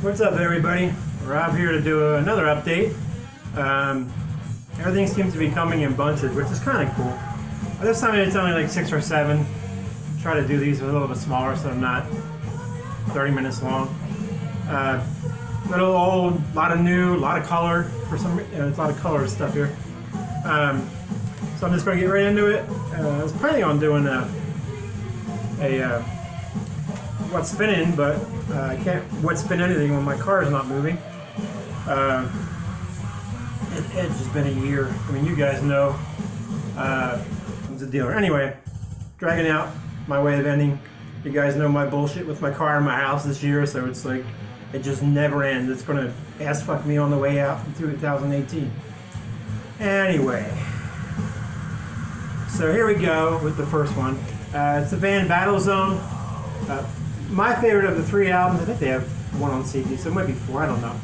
What's up, everybody? Rob here to do another update. Everything seems to be coming in bunches, which is kind of cool. This time it's only like 6 or 7. Try to do these a little bit smaller so I'm not 30 minutes long. Little old, a lot of new, a lot of color. For some, it's a lot of color stuff here. So I'm just going to get right into it. I was planning on doing a what's spinning, but I can't what's spin anything when my car is not moving. It's just been a year. I mean, you guys know I'm the dealer. Anyway, dragging out my way of ending. You guys know my bullshit with my car and my house this year, so it's like it just never ends. It's gonna ass fuck me on the way out in 2018. Anyway, so here we go with the first one. It's the band Battlezone. My favorite of the 3 albums. I think they have 1 on CD, so it might be 4. I don't know.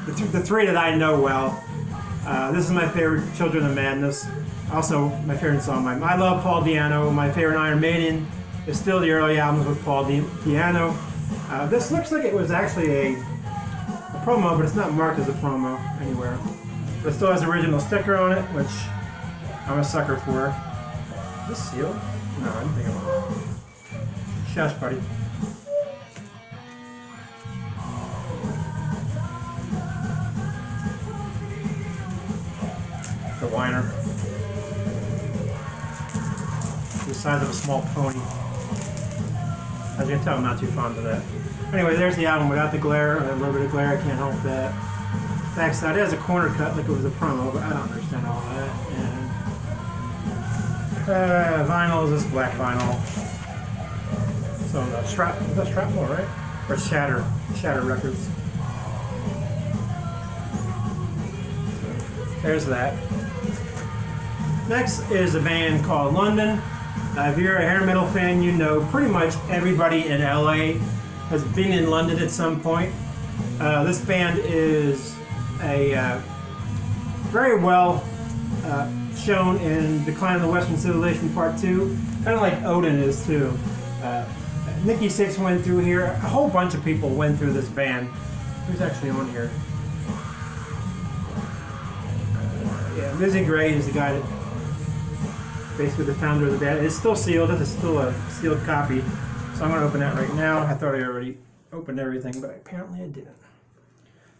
The 3 that I know well. This is my favorite, Children of Madness. Also, my favorite song. I love Paul Di'Anno. My favorite Iron Maiden is still the early albums with Paul Di'Anno. This looks like it was actually a promo, but it's not marked as a promo anywhere. But it still has the original sticker on it, which I'm a sucker for. Is this sealed? No, I didn't think it was. Shush, buddy. The whiner. The size of a small pony. As you can tell, I'm not too fond of that. Anyway, there's the album without the glare. A little bit of glare, I can't help that. Backside, it has a corner cut like it was a promo, but I don't understand all that. And vinyl is this black vinyl. So that's Shrapnel, right? Or Shatter Records. So, there's that. Next is a band called London. If you're a hair metal fan, you know pretty much everybody in LA has been in London at some point. This band is a very well shown in Decline of the Western Civilization Part 2, kind of like Odin is too. Nikki Sixx went through here. A whole bunch of people went through this band. Who's actually on here? Yeah, Lizzie Gray is the guy that basically the founder of the band. It's still sealed. This is still a sealed copy. So I'm going to open that right now. I thought I already opened everything, but apparently I didn't.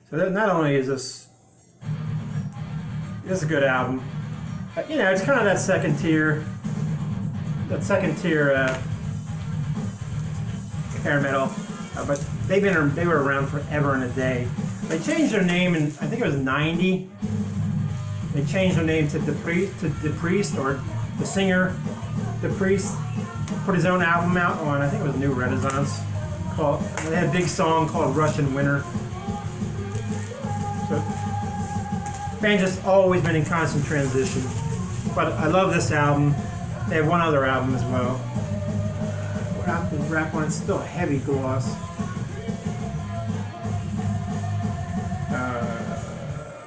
So that not only is this a good album, you know, it's kind of that second tier hair metal, but they were around forever and a day. They changed their name in, I think it was 90. They changed their name to the Priest, or the singer the Priest put his own album out on, I think it was New Renaissance. They had a big song called Russian Winter. So band just always been in constant transition. But I love this album. They have one other album as well. Without the wrap on, it's still a heavy gloss.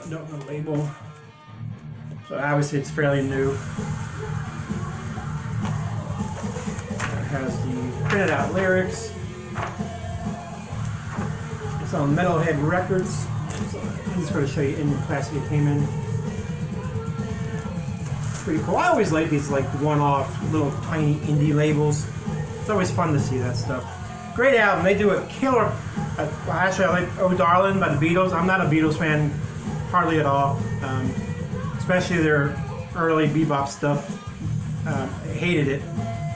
Don't know the label. So obviously it's fairly new. It has the printed out lyrics. It's on Metalhead Records. So I'm just going to show you in the plastic it came in. Pretty cool. I always like these like one-off little tiny indie labels. It's always fun to see that stuff. Great album. They do a killer. Actually, I like Oh Darling by the Beatles. I'm not a Beatles fan, hardly at all. Especially their early bebop stuff. I hated it.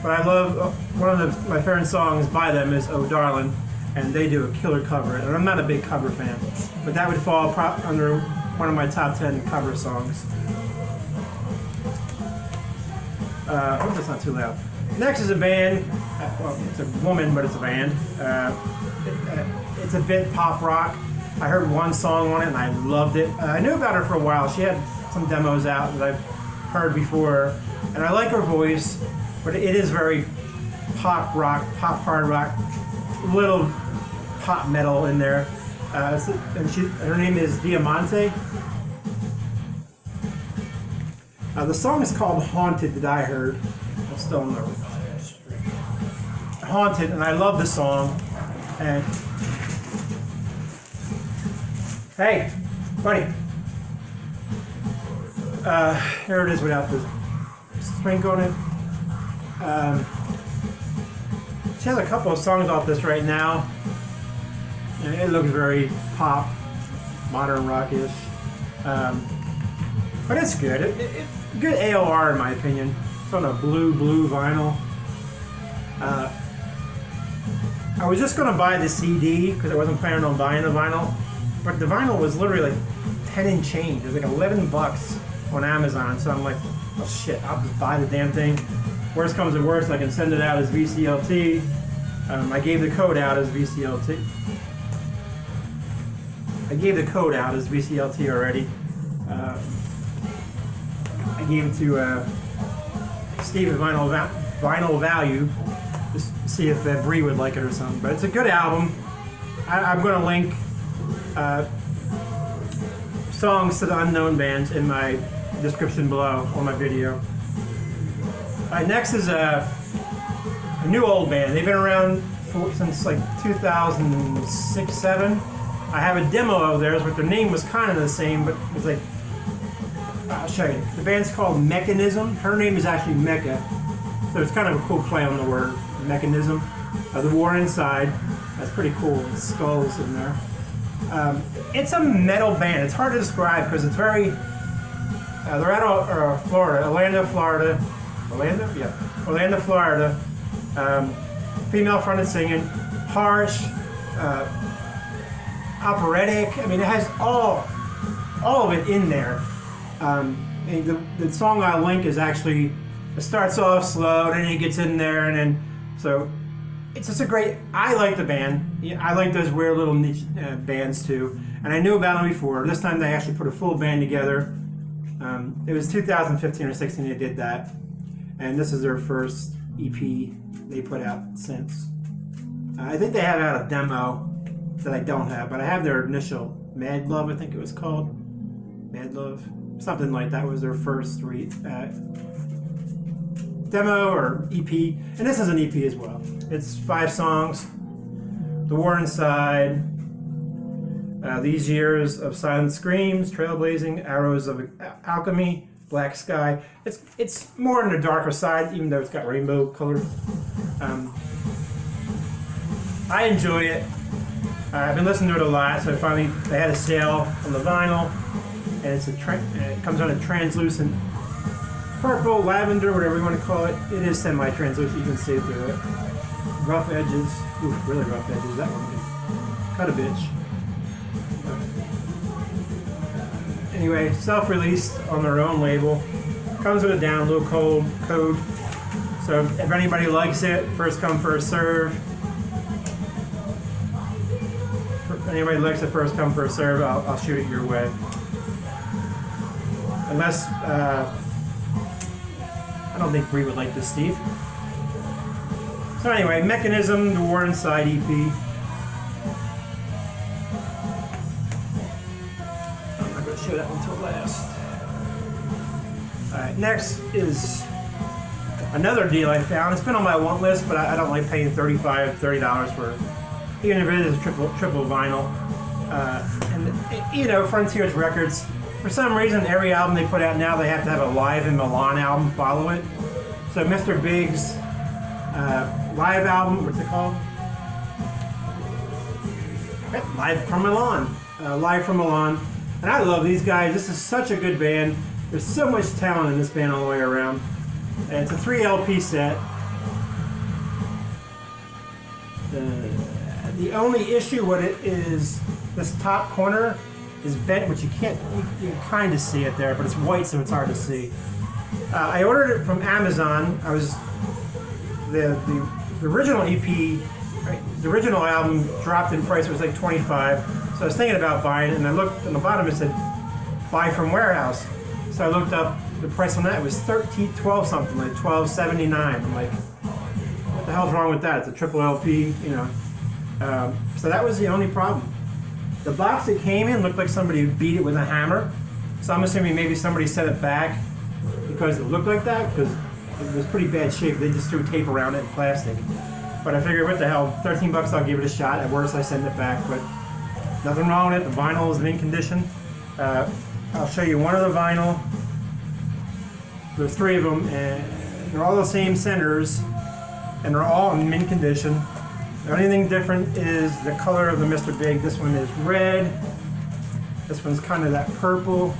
But I love one of my favorite songs by them is Oh Darling, and they do a killer cover. And I'm not a big cover fan, but that would fall under one of my top 10 cover songs. I hope that's not too loud. Next is a band. Well, it's a woman, but it's a band. It's a bit pop rock. I heard one song on it and I loved it. I knew about her for a while. She had some demos out that I've heard before, and I like her voice, but it is very pop rock, pop hard rock, little pop metal in there. And her name is Diamante. The song is called Haunted that I heard. I still don't know. Haunted, and I love the song. And Hey, buddy. Here it is without the sprinkle on it. She has a couple of songs off this right now. And it looks very pop, modern rockish. But it's good. It's good AOR in my opinion. It's on a blue vinyl. I was just gonna buy the CD because I wasn't planning on buying the vinyl, but the vinyl was literally like 10 and change. It was like $11 on Amazon. So I'm like, oh shit, I'll just buy the damn thing. Worst comes to worst, I can send it out as VCLT. I gave the code out as VCLT. I gave the code out as VCLT already. I gave it to Steve at Vinyl Value, just to see if Bree would like it or something. But it's a good album. I'm going to link songs to the unknown bands in my description below on my video. Next is a new old band. They've been around since like 2006-07. I have a demo of theirs, but their name was kind of the same, but it was like, I'll show you. The band's called Meka Nism. Her name is actually Meka, so it's kind of a cool play on the word, Meka Nism. The War Inside, that's pretty cool, with skulls in there. It's a metal band. It's hard to describe because it's very, they're out of Florida, Orlando, Florida. Orlando, Florida. Female fronted singing, harsh, operatic. I mean, it has all of it in there. And the song I link is actually, it starts off slow, then it gets in there, and then, so it's just a great, I like the band. I like those weird little niche bands too. And I knew about them before. This time they actually put a full band together. It was 2015 or 16 they did that. And this is their first EP they put out since. I think they have out a demo that I don't have, but I have their initial Mad Love, I think it was called. Mad Love. Something like that was their first demo or EP. And this is an EP as well. It's 5 songs. The War Inside, These Years of Silent Screams, Trailblazing, Arrows of Alchemy, Black Sky. It's more on the darker side, even though it's got rainbow colors. I enjoy it. I've been listening to it a lot, so finally they had a sale on the vinyl, and it comes on a translucent purple, lavender, whatever you want to call it. It is semi-translucent, you can see through it. Rough edges, ooh, really rough edges. That one can cut a bitch. Anyway, self-released on their own label. Comes with a download code. So if anybody likes it, first come, first serve. If anybody likes it, first come, first serve, I'll shoot it your way. Unless, I don't think Bree would like this, Steve. So anyway, Meka Nism, The War Inside EP. I'm not going to show that one until last. Alright, next is another deal I found. It's been on my want list, but I don't like paying $30 for it. Even if it is triple vinyl. And you know, Frontiers Records, for some reason, every album they put out now, they have to have a Live in Milan album follow it. So Mr. Big's live album, what's it called? Live from Milan. Live from Milan. And I love these guys. This is such a good band. There's so much talent in this band all the way around. And it's a 3 LP set. The only issue with it is this top corner is bent, which you can kind of see it there, but it's white, so it's hard to see. I ordered it from Amazon. I was the original EP, right, the original album dropped in price. It was like $25. So I was thinking about buying it, and I looked on the bottom. It said buy from warehouse. So I looked up the price on that. It was $12 something, like $12.79. I'm like, what the hell's wrong with that? It's a triple LP, you know. So that was the only problem. The box it came in looked like somebody beat it with a hammer. So I'm assuming maybe somebody sent it back because it looked like that, because it was pretty bad shape. They just threw tape around it in plastic. But I figured, what the hell, $13 I'll give it a shot. At worst, I send it back. But Nothing wrong with it. The vinyl is mint condition. I'll show you one of the vinyl. There's 3 of them, and they're all the same centers, and they're all in mint condition. The only thing different is the color of the Mr. Big. This one is red. This one's kind of that purple.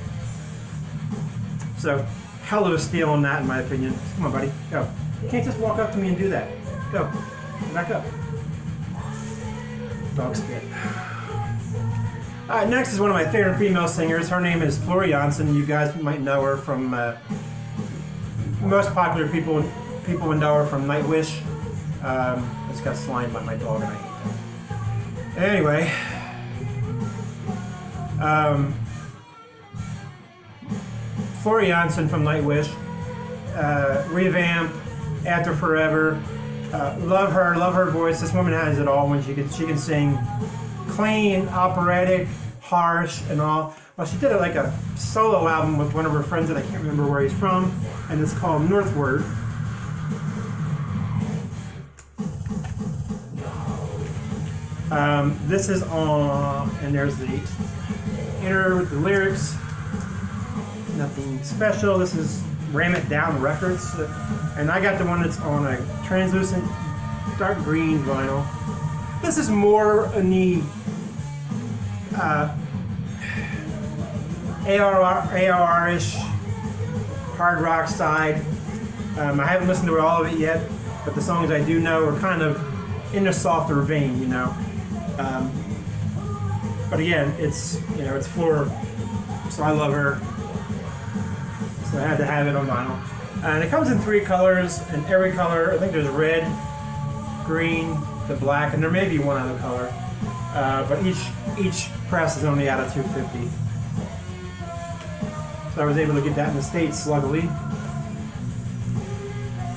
So, hell of a steal on that, in my opinion. Come on, buddy, go. You can't just walk up to me and do that. Go, back up. Dog spit. Next is one of my favorite female singers. Her name is Flora Jansen. You guys might know her from most popular people would know her from Nightwish. I just got slimed by my dog and I hate that. Anyway, Flora Jansen from Nightwish, revamp, After Forever. Love her voice. This woman has it all. When she can sing clean, operatic, harsh, and all. Well, she did like a solo album with one of her friends that I can't remember where he's from, and it's called Northward. This is on, and there's the inner with the lyrics. Nothing special. This is Ram It Down Records, and I got the one that's on a translucent dark green vinyl. This is more in the ARR-ish hard rock side. I haven't listened to all of it yet, but the songs I do know are kind of in a softer vein, you know. But again, it's Flora, so I love her. So I had to have it on vinyl. And it comes in 3 colors, and every color, I think there's red, green, the black, and there may be one other color. But each press is only out of 250. So I was able to get that in the States, luckily.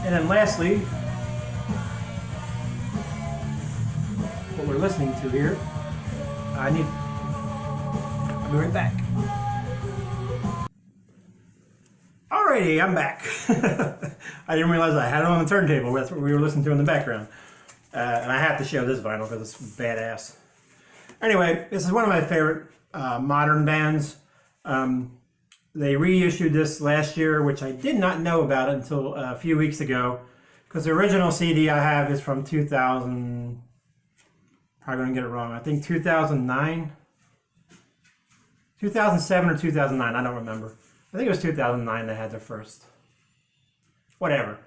And then lastly, what we're listening to here, I'll be right back. Alrighty, I'm back. I didn't realize I had it on the turntable. That's what we were listening to in the background. And I have to show this vinyl because it's badass. Anyway, this is one of my favorite modern bands. They reissued this last year, which I did not know about until a few weeks ago, because the original CD I have is from 2000, probably going to get it wrong, I think 2009? 2007 or 2009, I don't remember. I think it was 2009 they had their first. Whatever.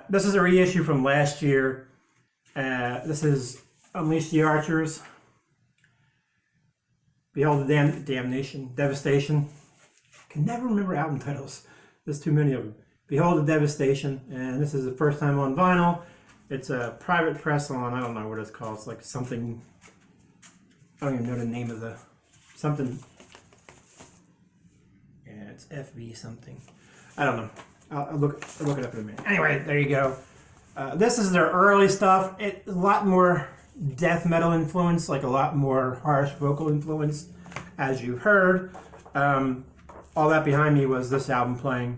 This is a reissue from last year. This is Unleash the Archers. Behold the Damnation. Devastation. I can never remember album titles. There's too many of them. Behold the Devastation. And this is the first time on vinyl. It's a private press on, I don't know what it's called. It's like something, I don't even know the name of the, something. Yeah, it's FV something. I don't know. I'll look it up in a minute. Anyway, there you go. This is their early stuff. It's a lot more death metal influence, like a lot more harsh vocal influence, as you've heard. All that behind me was this album playing.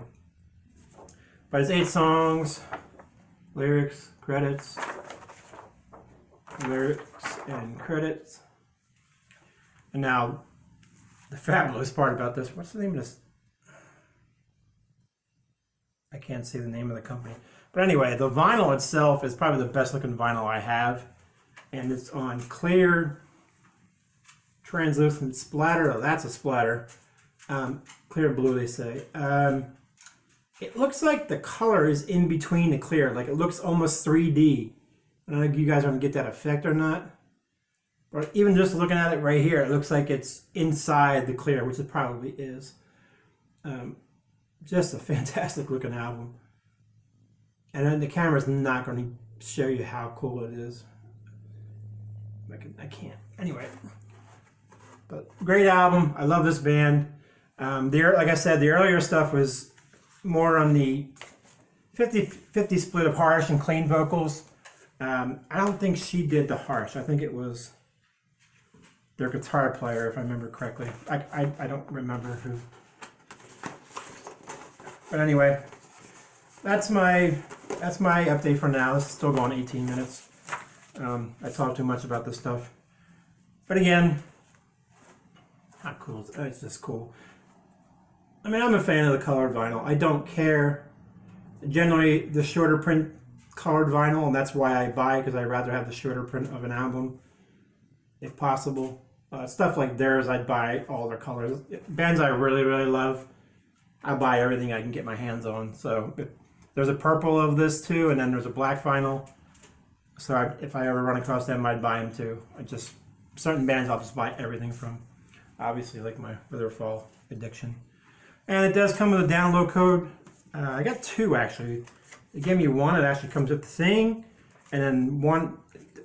But it's 8 songs, lyrics, credits, and credits. And now, the fabulous part about this, what's the name of this? I can't see the name of the company. But anyway, the vinyl itself is probably the best looking vinyl I have. And it's on clear, translucent splatter. Oh, that's a splatter. Clear blue, they say. It looks like the color is in between the clear. Like it looks almost 3D. I don't know if you guys are going to get that effect or not. But even just looking at it right here, it looks like it's inside the clear, which it probably is. Just a fantastic looking album. And then the camera's not going to show you how cool it is. I can't. Anyway. But great album. I love this band. Like I said, the earlier stuff was more on the 50-50 split of harsh and clean vocals. I don't think she did the harsh. I think it was their guitar player, if I remember correctly. I don't remember who. But anyway, that's my update for now. This is still going 18 minutes. I talk too much about this stuff. But again, not cool. It's just cool. I mean, I'm a fan of the colored vinyl. I don't care. Generally, the shorter print colored vinyl, and that's why I buy it, because I'd rather have the shorter print of an album, if possible. Stuff like theirs, I'd buy all their colors. Bands I really, really love, I buy everything I can get my hands on. So there's a purple of this too, and then there's a black vinyl. So if I ever run across them, I'd buy them too. Certain bands I'll just buy everything from. Obviously, like my Witherfall Addiction. And it does come with a download code. I got two actually. They gave me one. It actually comes with the thing, and then one.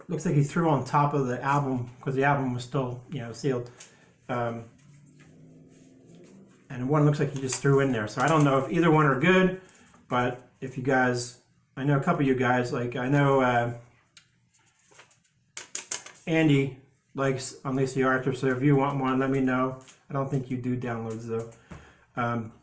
Looks like he threw on top of the album because the album was still, sealed. And one looks like he just threw in there. So I don't know if either one are good, but if you guys, I know a couple of you guys, like I know Andy likes Unleash the Archer, so if you want one, let me know. I don't think you do downloads though.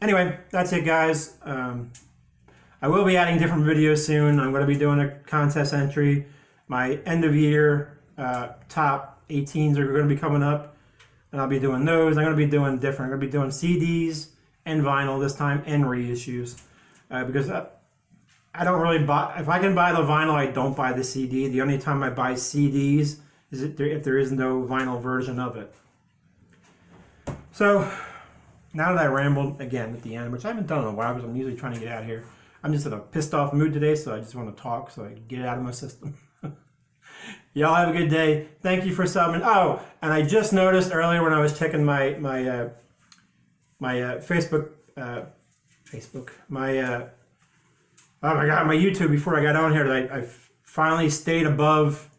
Anyway, that's it guys. I will be adding different videos soon. I'm going to be doing a contest entry. My end of year top 18s are going to be coming up, and I'll be doing those. I'm going to be doing different. I'm going to be doing CDs and vinyl this time, and reissues, because I don't really buy. If I can buy the vinyl, I don't buy the CD. The only time I buy CDs is if there is no vinyl version of it. So now that I rambled again at the end, which I haven't done in a while because I'm usually trying to get out of here. I'm just in a pissed off mood today, so I just want to talk so I can get it out of my system. Y'all have a good day. Thank you for subbing. Oh, and I just noticed earlier when I was checking my Facebook, my YouTube before I got on here, that I finally stayed above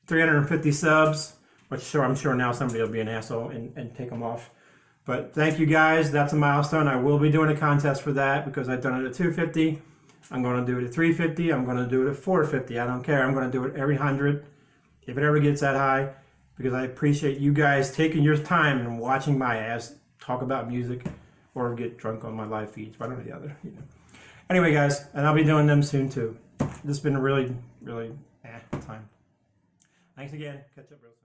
350 subs, which I'm sure now somebody will be an asshole and take them off. But thank you guys. That's a milestone. I will be doing a contest for that because I've done it at 250. I'm going to do it at 350. I'm going to do it at 450. I don't care. I'm going to do it every 100 if it ever gets that high, because I appreciate you guys taking your time and watching my ass talk about music or get drunk on my live feeds. One or the other. Anyway, guys, and I'll be doing them soon too. This has been a really, really time. Thanks again. Catch up real soon.